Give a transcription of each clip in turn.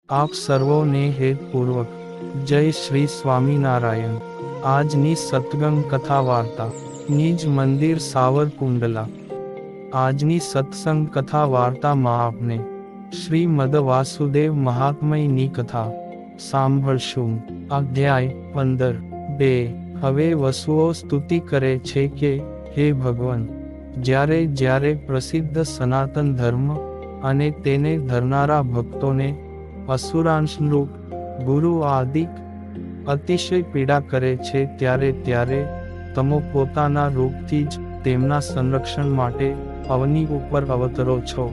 આપ સર્વોને હેતપૂર્વક જય શ્રી સ્વામિનારાયણ। આજની સત્સંગ કથા વાર્તા નિજ મંદિર સાવરકુંડલા। આજની સત્સંગ કથા વાર્તામાં આપને શ્રીમદ વાસુદેવ મહાત્મ્યની કથા સાંભળશું। અધ્યાય 15। હવે વસુઓ સ્તુતિ કરે છે કે હે ભગવાન, જ્યારે જ્યારે પ્રસિદ્ધ સનાતન ધર્મ અને તેને ધરનારા ભક્તોને અસુરાંશરૂપ ગુરુ આદિક અતિશય પીડા કરે છે, ત્યારે ત્યારે તમે પોતાના રૂપથી જ તેમના સંરક્ષણ માટે અવની ઉપર અવતરો છો।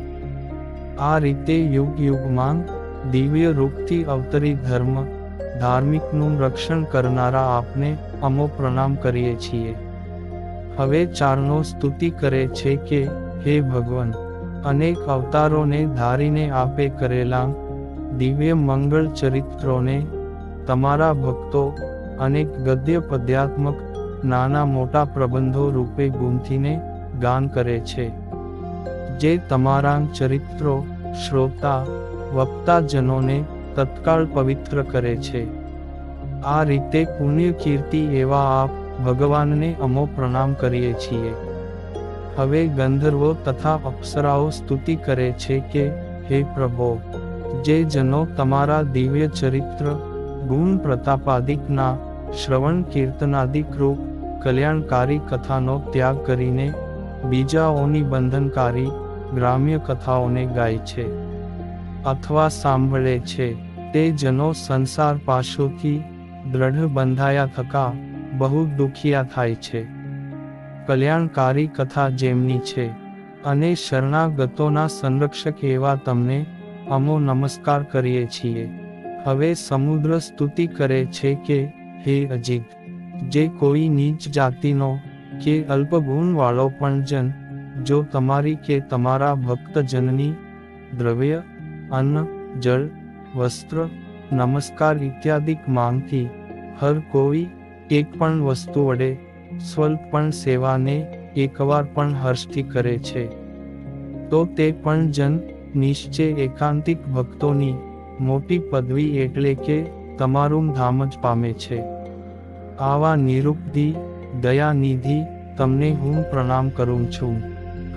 આ રીતે યુગ યુગમાં દિવ્ય રૂપથી અવતરી ધાર્મિકનું રક્ષણ કરનારા આપને અમો પ્રણામ કરીએ છીએ। હવે ચારણો સ્તુતિ કરે છે કે હે ભગવાન, અનેક અવતારોને ધારીને આપે કરેલા દિવ્ય મંગળ ચરિત્રોને તમારા ભક્તો અનેક ગદ્ય પદ્યાત્મક નાના મોટા પ્રબંધો રૂપે ગુંથીને ગાન કરે છે, જે તમારા ચરિત્રો શ્રોતા વક્તાજનોને તત્કાળ પવિત્ર કરે છે। આ રીતે પુણ્ય કીર્તિ એવા આપ ભગવાનને અમો પ્રણામ કરીએ છીએ। હવે ગંધર્વો તથા અપ્સરાઓ સ્તુતિ કરે છે કે હે પ્રભો, જે જનો તમારા દિવ્ય ચરિત્ર ગુણ પ્રતાપાદિકના શ્રવણ કીર્તનાદિક રૂપ કલ્યાણકારી કથાનો ત્યાગ કરીને બીજાઓની બંધનકારી ગ્રામ્ય કથાઓને ગાય છે અથવા સાંભળે છે, તે જનો સંસાર પાશોથી દ્રઢ બંધાયા થકા બહુ દુખિયા થાય છે। કલ્યાણકારી કથા જેમની છે અને શરણાગતોના સંરક્ષક એવા તમને અમો નમસ્કાર કરીએ છીએ। હવે સમુદ્ર સ્તુતિ કરે છે કે હે અજિત, જે કોઈ નીચ જાતિનો કે અલ્પગુણવાળો પણ જન જો તમારી કે તમારા ભક્તજનની દ્રવ્ય અન્ન જળ વસ્ત્ર નમસ્કાર ઇત્યાદિક માંગથી હર કોઈ એક પણ વસ્તુ વડે સ્વલ્પ પણ સેવાને એકવાર પણ હર્ષથી કરે છે, તો તે પણ જન નિશ્ચય એકાંતિક ભક્તોની મોટી પદવી એટલે કે તમારું ધામ જ પામે છે। આવા નિરુક્તિ દયાનિધિ તમને હું પ્રણામ કરું છું।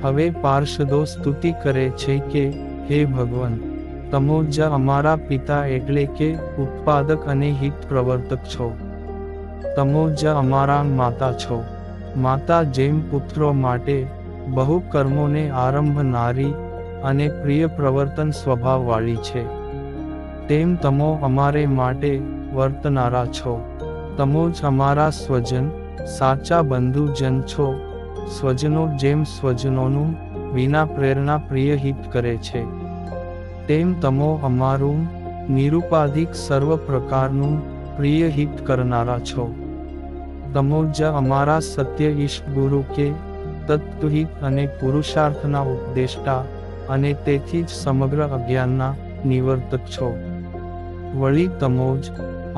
હવે પાર્ષદો સ્તુતિ કરે છે કે હે ભગવાન, તમો જ અમારા પિતા એટલે કે ઉત્પાદક અને હિત પ્રવર્તક છો। તમો જ અમારા માતા છો। માતા જેમ પુત્રો માટે બહુ કર્મોને આરંભનારી અને પ્રિય પ્રવર્તન સ્વભાવવાળી છે, તેમ તમો અમારે માટે વર્તનારા છો। તમો જ અમારા સ્વજન સાચા બંધુજન છો। સ્વજનો જેમ સ્વજનોનું વિના પ્રેરણા પ્રિય હિત કરે છે, તેમ તમો અમારું નિરુપાધિક સર્વ પ્રકારનું પ્રિય હિત કરનારા છો। તમો જ અમારા સત્ય ઈષ્ટ ગુરુ કે તત્વહિત અને પુરુષાર્થના ઉપદેષ્ટા અને તેથી જ સમગ્ર અજ્ઞાનના નિવર્તક છો। વળી તમો જ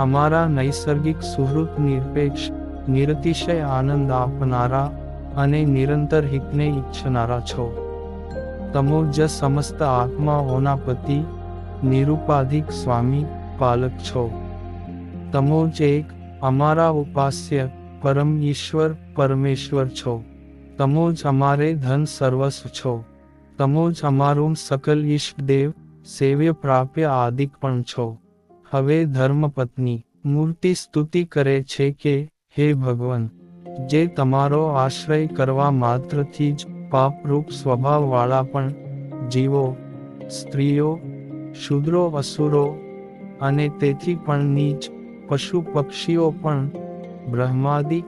અમારા નૈસર્ગિક સુહૃત નિરપેક્ષ નિરતિશય આનંદ આપનારા અને નિરંતર હિતને ઈચ્છનારા છો। તમો જ સમસ્ત આત્માઓના પતિ નિરુપાધિક સ્વામી પાલક છો। તમો જ એક અમારા ઉપાસ્ય પરમ ઈશ્વર પરમેશ્વર છો। તમો જ અમારે ધન સર્વસ્વ છો। તમો જ અમારું સકલ ઈષ્ટદેવ સેવ્ય પ્રાપ્ય આદિક પણ છો। હવે ધર્મપત્ની મૂર્તિ સ્તુતિ કરે છે કે હે ભગવાન, જે તમારો આશ્રય કરવા માત્રથી જ પાપરૂપ સ્વભાવવાળા પણ જીવો સ્ત્રીઓ શૂદ્રો અસુરો અને તેથી પણ નીચ પશુ પક્ષીઓ પણ બ્રહ્માદિક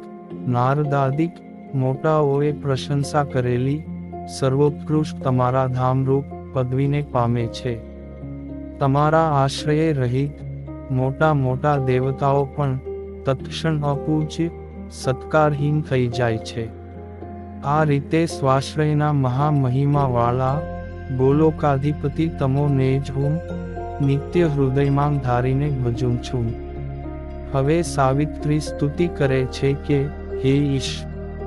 નારદાદિક મોટાઓએ પ્રશંસા કરેલી સર્વોત્કૃષ્ટ તમારા ધામરૂપ પદવીને પામે છે। તમારા આશ્રયે રહિત મોટા મોટા દેવતાઓ પણ તત્ક્ષણ અપૂજ્ય સત્કારહીન થઈ જાય છે। આ રીતે સ્વાશ્રયના મહામહિમાવાળા ગોલોકાધિપતિ તમોને જ હું નિત્ય હૃદયમાં ધારીને ભજું છું। હવે સાવિત્રી સ્તુતિ કરે છે કે હે ઈશ,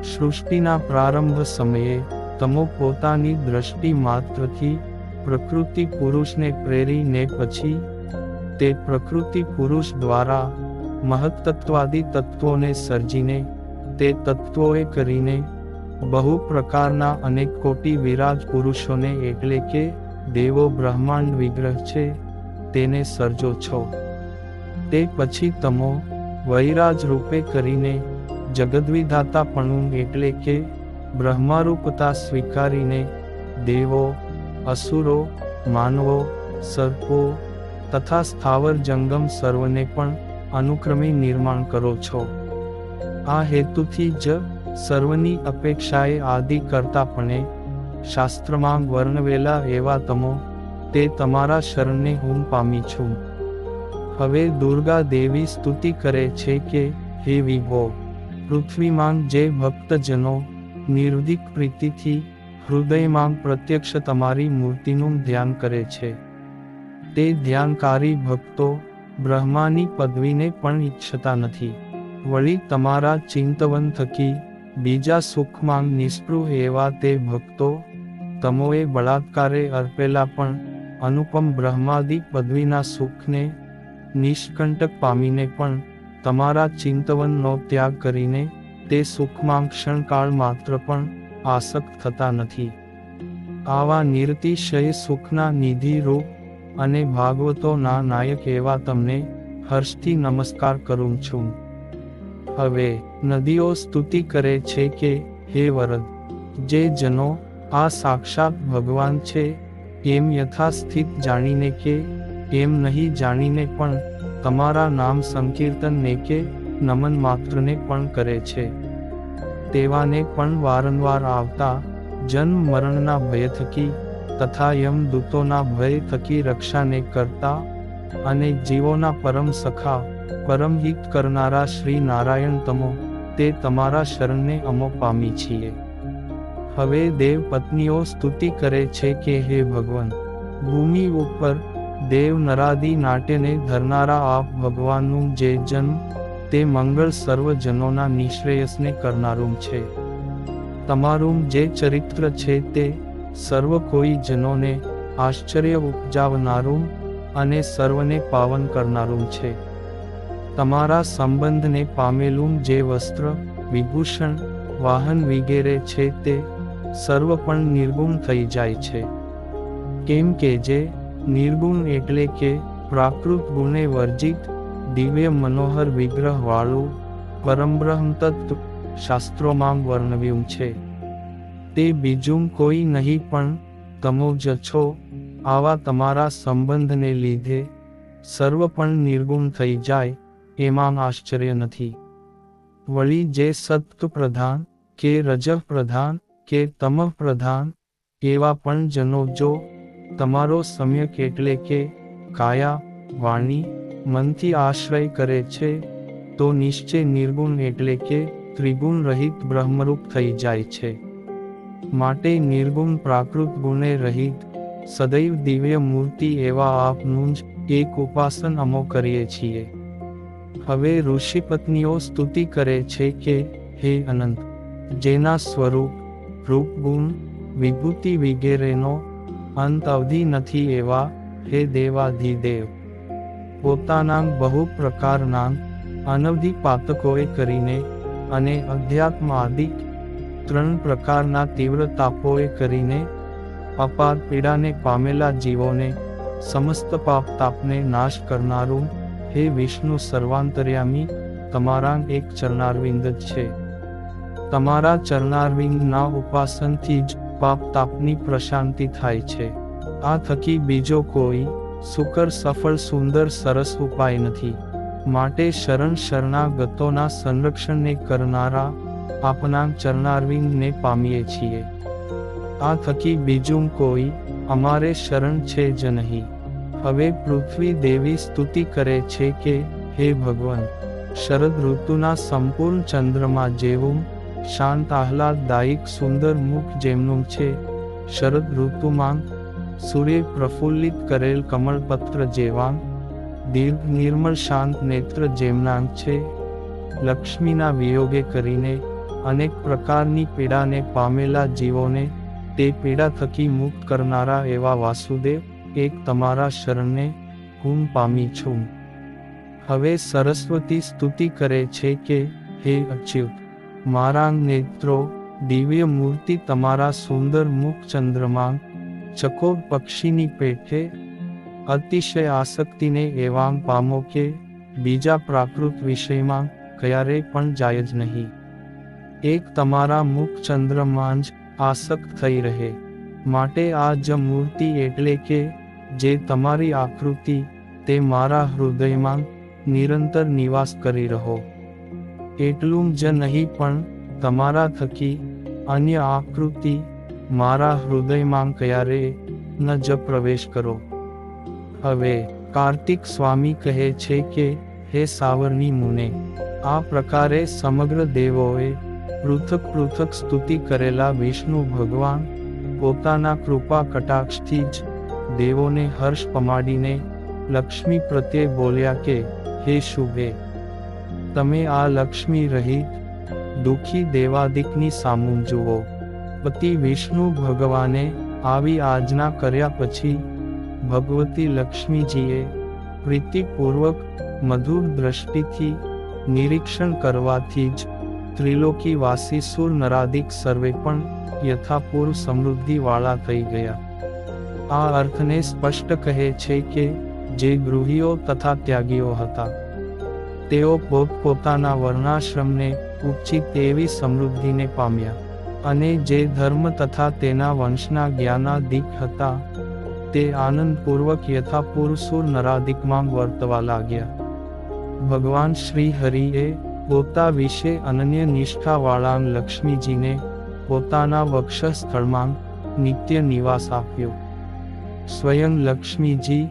સૃષ્ટિના પ્રારંભ સમયે તમો પોતાની દ્રષ્ટિ માત્રથી પ્રકૃતિ પુરુષને પ્રેરીને પછી તે પ્રકૃતિ પુરુષ દ્વારા મહત્તત્વાદી તત્વોને સર્જીને તે તત્વોએ કરીને બહુ પ્રકારના અનેક કોટી વિરાજ પુરુષોને એટલે કે દેવો બ્રહ્માંડ વિગ્રહ છે તેને સર્જો છો. તે પછી તમો વૈરાજ રૂપે કરીને જગદ્વિધાતાપણું એટલે કે બ્રહ્મારૂપતા સ્વીકારીને દેવો, અસુરો, માનવો, સર્પો તથા સ્થાવર જંગમ સર્વને પણ અનુક્રમે નિર્માણ કરો છો. આ હેતુથી જ સર્વની અપેક્ષાએ આદિ કરતાપણે શાસ્ત્રમાં વર્ણવેલા એવા તમો તે તમારા શરણને હું પામી છું. હવે દુર્ગા દેવી સ્તુતિ કરે છે કે હે વિભો, પૃથ્વીમાં જે ભક્તજનો નિર્વિક પ્રીતિથી હૃદયમાં પ્રત્યક્ષ તમારી મૂર્તિનું ધ્યાન કરે છે તે ધ્યાનકારી ભક્તો બ્રહ્માની પદવીને પણ ઈચ્છતા નથી. વળી તમારા ચિંતવન થકી બીજા સુખમાં નિષ્પૃહ એવા તે ભક્તો તમોએ બળાત્કારે અર્પેલા પણ અનુપમ બ્રહ્માદિ પદવીના સુખને નિષ્કંટક પામીને પણ તમારા ચિંતવનનો ત્યાગ કરીને તે સુખમાં ક્ષણકાળ માત્ર પણ આસક્ત થતા નથી. આવા નિરતિશય સુખના નિધિ રૂપ અને ભાગવતોના નાયક એવા તમને હર્ષથી નમસ્કાર કરું છું. હવે નદીઓ સ્તુતિ કરે છે કે હે વરદ, જે જનો આ સાક્ષાત ભગવાન છે એમ યથાસ્થિત જાણીને કે એમ નહીં જાણીને પણ તમારા નામ સંકીર્તનને કે નમન માત્રને પણ કરે છે તેવાને પણ વારંવાર આવતા જન્મ મરણના ભય થકી તથા યમદૂતોના ભય થકી રક્ષાને કરતા અને જીવોના પરમ સખા પરમ હિત કરનારા શ્રી નારાયણ તમો તે તમારા શરણને અમો પામી છીએ. હવે દેવ પત્નીઓ સ્તુતિ કરે છે કે હે ભગવાન, ભૂમિ ઉપર દેવ નરાદિ નાટ્યને ધરનારા આપ ભગવાનનું જે જન્મ તે મંગળ સર્વજનોના નિશ્રેયસને કરનારું છે. તમારું જે ચરિત્ર છે તે સર્વ કોઈ જનોને આશ્ચર્ય ઉપજાવનારું અને સર્વને પાવન કરનારું છે. તમારા સંબંધને પામેલું જે વસ્ત્ર, વિભૂષણ, વાહન વગેરે છે તે સર્વ પણ નિર્ગુણ થઈ જાય છે. કેમ કે જે નિર્ગુણ એટલે કે પ્રાકૃત ગુણે વર્જિત દિવ્ય મનોહર વિગ્રહ વાળું પરમબ્રહ્મ તત્વ શાસ્ત્રોમાં વર્ણવ્યું છે તે બીજું કોઈ નહીં પણ તમો જ છો. આવા તમારા સંબંધને લીધે સર્વ પણ નિર્ગુણ થઈ જાય એમાં આશ્ચર્ય નથી. વળી જે સત્વ પ્રધાન કે રજઃ પ્રધાન કે તમઃ પ્રધાન એવા પણ જનો જો તમારો સમ્યક એટલે કે કાયા, વાણી, મનથી આશ્રય કરે છે તો નિશ્ચય નિર્ગુણ એટલે કે ત્રિગુણ રહિત બ્રહ્મરૂપ થઈ જાય છે. માટે નિર્ગુણ પ્રાકૃત ગુણે રહિત સદૈવ દિવ્ય મૂર્તિ એવા આપનું જ એક ઉપાસન અમો કરીએ છીએ. હવે ઋષિપત્નીઓ સ્તુતિ કરે છે કે હે અનંત, જેના સ્વરૂપ, રૂપ, ગુણ, વિભૂતિ વગેરેનો અંત અવધિ નથી એવા હે દેવાધિદેવ, પોતાના બહુ પ્રકારના અનવધિ પાતકોએ કરીને અને અધ્યાત્માદિક 3 પ્રકારના તીવ્ર તાપોએ કરીને અપાર પીડાને પામેલા જીવોને સમસ્ત પાપ તાપને નાશ કરનારું હે વિષ્ણુ સર્વાંતર્યામી તમારા એક ચરણારવિંદ જ છે. તમારા ચરણારવિંદના ઉપાસનથી જ પાપ તાપની પ્રશાંતિ થાય છે. આ થકી બીજો કોઈ સુકર સફળ સુંદર સરસ ઉપાય નથી. માટે શરણ શરણાગતોના સંરક્ષણને કરનારા આપના ચરણારવિંદને પામીએ છીએ. આ થકી બીજું કોઈ અમારે શરણ છે જ નહીં. હવે પૃથ્વી દેવી સ્તુતિ કરે છે કે હે ભગવાન, શરદ ઋતુના સંપૂર્ણ ચંદ્રમા જેવું શાંત આહલાદદાયક સુંદર મુખ જેમનું છે, શરદ ઋતુમાં સૂર્ય પ્રફુલ્લિત કરેલ કમળપત્ર જેવા દીર્ઘ નિર્મળ શાંત નેત્ર જેમના છે, લક્ષ્મીના વિયોગે કરીને અનેક પ્રકારની પીડાને પામેલા જીવોને તે પીડા થકી મુક્ત કરનારા એવા વાસુદેવ એક તમારા શરણને હુમ પામી છું. હવે સરસ્વતી સ્તુતિ કરે છે કે, હે અચ્યુત, મારા નેત્રો, દિવ્ય મૂર્તિ તમારા સુંદર મુખ ચંદ્રમાંગ, ચકોર પક્ષીની પેઠે, અતિશય આસક્તિને એવાં પામો કે બીજા પ્રાકૃત વિષયમાં ક્યારેય પણ જાય જ નહીં. એક તમારા મુખ ચંદ્રમાં જ આસક્ત થઈ રહે. માટે આ જ મૂર્તિ એટલે કે જે તમારી આકૃતિ, તે મારા હૃદયમાં નિરંતર નિવાસ કરી રહો. એટલું જ નહીં પણ તમારા થકી અન્ય આકૃતિ મારા હૃદયમાં ક્યારેય ન જ પ્રવેશ કરો. હવે કાર્તિક સ્વામી કહે છે કે, હે સાવરણી મુને, આ પ્રકારે સમગ્ર દેવોએ પૃથક પૃથક સ્તુતિ કરેલા વિષ્ણુ ભગવાન પોતાના કૃપા કટાક્ષથી જ દેવોને હર્ષ પમાડીને લક્ષ્મી પ્રત્યે બોલ્યા કે, હે શુભે, તમે આ લક્ષ્મી રહિત દુઃખી દેવાદિકની સામું જુઓ. પતિ વિષ્ણુ ભગવાને આવી આજ્ઞા કર્યા પછી ભગવતી લક્ષ્મીજીએ પ્રીતિપૂર્વક મધુર દ્રષ્ટિથી નિરીક્ષણ કરવાથી જ ત્રિલોકીવાસી સુર નરાદિક સર્વે પણ યથાપૂર્વ સમૃદ્ધિવાળા થઈ ગયા. આ અર્થને સ્પષ્ટ કહે છે કે જે ગૃહીઓ તથા ત્યાગીઓ હતા તેઓ પોતપોતાના વર્ણાશ્રમને ઉપજી તેવી સમૃદ્ધિને પામ્યા, અને જે ધર્મ તથા તેના વંશના જ્ઞાનાદિક હતા તે આનંદપૂર્વક યથાપૂર્વ સુર નરાદિકમાં વર્તવા લાગ્યા. ભગવાન શ્રી હરિએ પોતા વિશે અનન્ય નિષ્ઠાવાળા લક્ષ્મીજીને પોતાના વક્ષસ્થળમાં નિત્ય નિવાસ આપ્યો. સ્વયં લક્ષ્મીજી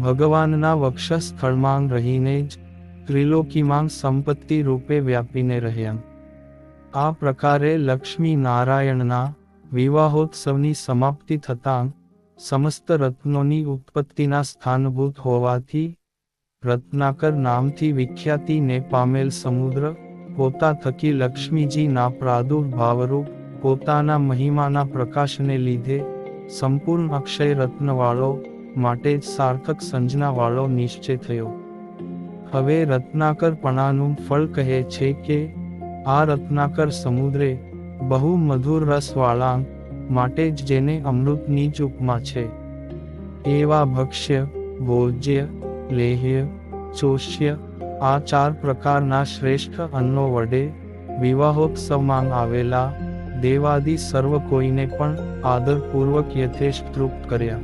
ભગવાનના વક્ષસ્થળમાં રહીને જ ત્રિલોકીમાં સંપત્તિ રૂપે વ્યાપીને રહ્યા. આ પ્રકારે લક્ષ્મી નારાયણના વિવાહોત્સવની સમાપ્તિ થતાં સમસ્ત રત્નોની ઉત્પત્તિના સ્થાનભૂત હોવાથી રત્નાકર નામથી વિખ્યાતિને પામેલ સમુદ્ર પોતા થકી લક્ષ્મીજીના પ્રાદુર્ભાવરૂપ પોતાના મહિમાના પ્રકાશને લીધે સંપૂર્ણ અક્ષય રત્નવાળો માટે જ સાર્થક સંજનાવાળો નિશ્ચય થયો. હવે રત્નાકરપણાનું ફળ કહે છે કે આ રત્નાકર સમુદ્રે બહુ મધુર રસવાળા માટે જ જેને અમૃતની જ ઉપમા છે. એવા ભક્ષ્ય, ભોજ્ય, લેહ્ય, ચોષ્ય આ 4 પ્રકારના શ્રેષ્ઠ અન્નો વડે વિવાહોત્સવમાં આવેલા દેવાદિ સર્વ કોઈને પણ આદરપૂર્વક યથેષ્ટ તૃપ્ત કર્યા.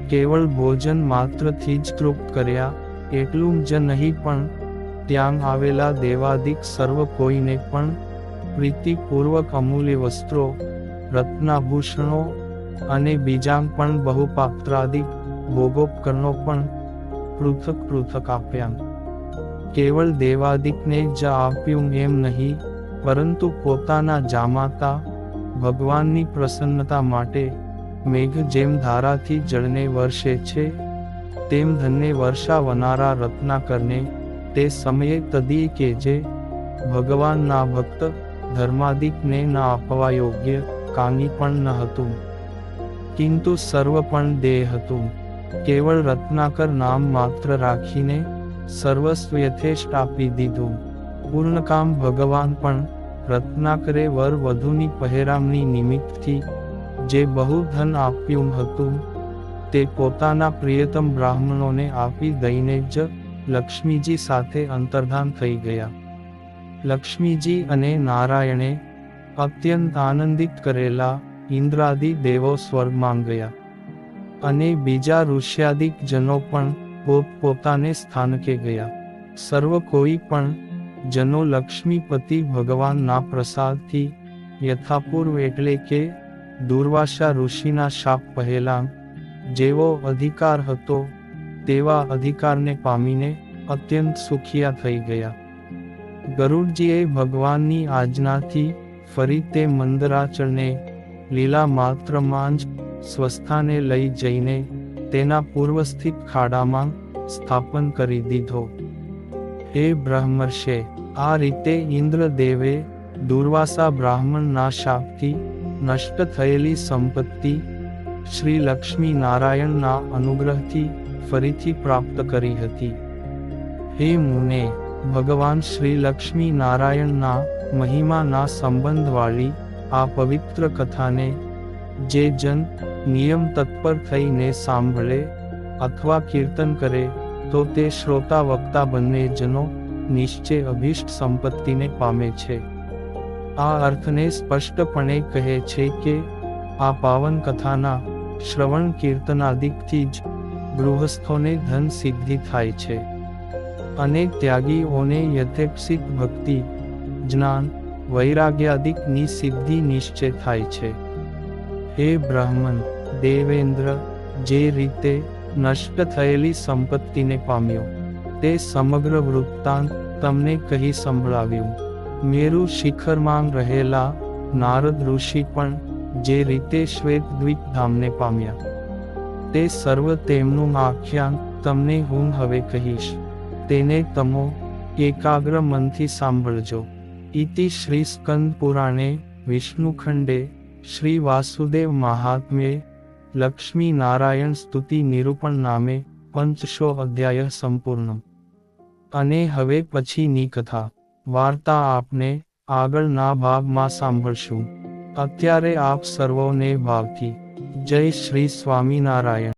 કેવળ ભોજન માત્રથી જ તૃપ્ત કર્યા એટલું જ નહીં પણ ત્યાં આવેલા દેવાદિક સર્વ કોઈને પણ પ્રીતિપૂર્વક અમૂલ્ય વસ્ત્રો, રત્નાભૂષણો અને બીજાં પણ બહુપાત્રાદિક ભોગોપકરણો પણ પૃથક પૃથક આપ્યા. કેવળ દેવાદિકને જ આપ્યું એમ નહીં, પરંતુ પોતાના જામાતા ભગવાનની પ્રસન્નતા માટે મેઘ જેમ ધારાથી જળને વર્ષે છે તેમ ધનને વર્ષાવનારા રત્નાકરને તે સમયે તદી કે જે ભગવાનના ભક્ત ધર્માદિકને ન આપવા યોગ્ય કાંઈ પણ ન હતું, કિંતુ સર્વ પણ દેહ હતું. કેવળ રત્નાકર નામ માત્ર રાખીને સર્વસ્વ યથેષ્ટ આપી દીધું. પૂર્ણકામ ભગવાન પણ રત્નાકરે વર વધુની પહેરામણી નિમિત્તથી જે બહુ ધન આપ્યું હતું તે પોતાના પ્રિયતમ બ્રાહ્મણોને આપી દઈને જ લક્ષ્મીજી સાથે અંતર્ધાન થઈ ગયા. લક્ષ્મીજી અને નારાયણે અત્યંત આનંદિત કરેલા ઇન્દ્રાદિ દેવો સ્વર્ગમાં ગયા, અને બીજા ઋષ્યાદિક જનો પણ પોતપોતાને સ્થાનકે ગયા. સર્વ કોઈ પણ જનો લક્ષ્મીપતિ ભગવાનના પ્રસાદથી યથાપૂર્વ એટલે કે દુર્વાસા ઋષિના શાપ પહેલા જેવો અધિકાર હતો તેવા અધિકારને પામીને અત્યંત સુખિયા થઈ ગયા. ગરુડજીએ ભગવાનની આજ્ઞાથી ફરી તે મંદરાચળને લીલા માત્રમાં જ સ્વસ્થાને લઈ જઈને તેના પૂર્વસ્થિત ખાડામાં સ્થાપન કરી દીધો. હે બ્રહ્મર્ષે, આ રીતે ઇન્દ્રદેવે દુર્વાસા બ્રાહ્મણના શાપથી નષ્ટ થયેલી સંપત્તિ શ્રી લક્ષ્મી નારાયણના અનુગ્રહથી ફરીથી પ્રાપ્ત કરી હતી. હે મુને, ભગવાન શ્રી લક્ષ્મી નારાયણના મહિમાના સંબંધવાળી આ પવિત્ર કથાને જે જન નિયમ તત્પર થઈને સાંભળે અથવા કીર્તન કરે તો તે શ્રોતા વક્તા બંને જનો નિશ્ચય અભિષ્ટ સંપત્તિને પામે છે. આ અર્થને સ્પષ્ટપણે કહે છે કે આ પાવન કથાના શ્રવણ કીર્તનાદિકથી જ ગૃહસ્થોને ધન સિદ્ધિ થાય છે અને ત્યાગીઓને યથેક્ષિત ભક્તિ, જ્ઞાન, વૈરાગ્યાદિકની સિદ્ધિ નિશ્ચય થાય છે. હે બ્રાહ્મણ, દેવેન્દ્ર જે રીતે નષ્ટ થયેલી સંપત્તિને પામ્યો તે સમગ્ર વૃત્તાંત તમને કહી સંભળાવ્યું. મેરુ શિખરમાં રહેલા નારદ ઋષિ પણ જે રીતે શ્વેતદ્વીપ ધામને પામ્યા તે સર્વ તેમનું આખ્યાન તમને હું હવે કહીશ. તેને તમો એકાગ્ર મનથી સાંભળજો. ઇતિ શ્રી સ્કંદ પુરાણે વિષ્ણુખંડે શ્રી વાસુદેવ મહાત્મ્યે લક્ષ્મી નારાયણ સ્તુતિ નિરૂપણ નામે પંચશો અધ્યાય સંપૂર્ણ. અને હવે પછીની કથા વાર્તા આપને આગળના ભાગમાં સાંભળશું. અત્યારે આપ સર્વોને ભાવથી જય શ્રી સ્વામિનારાયણ.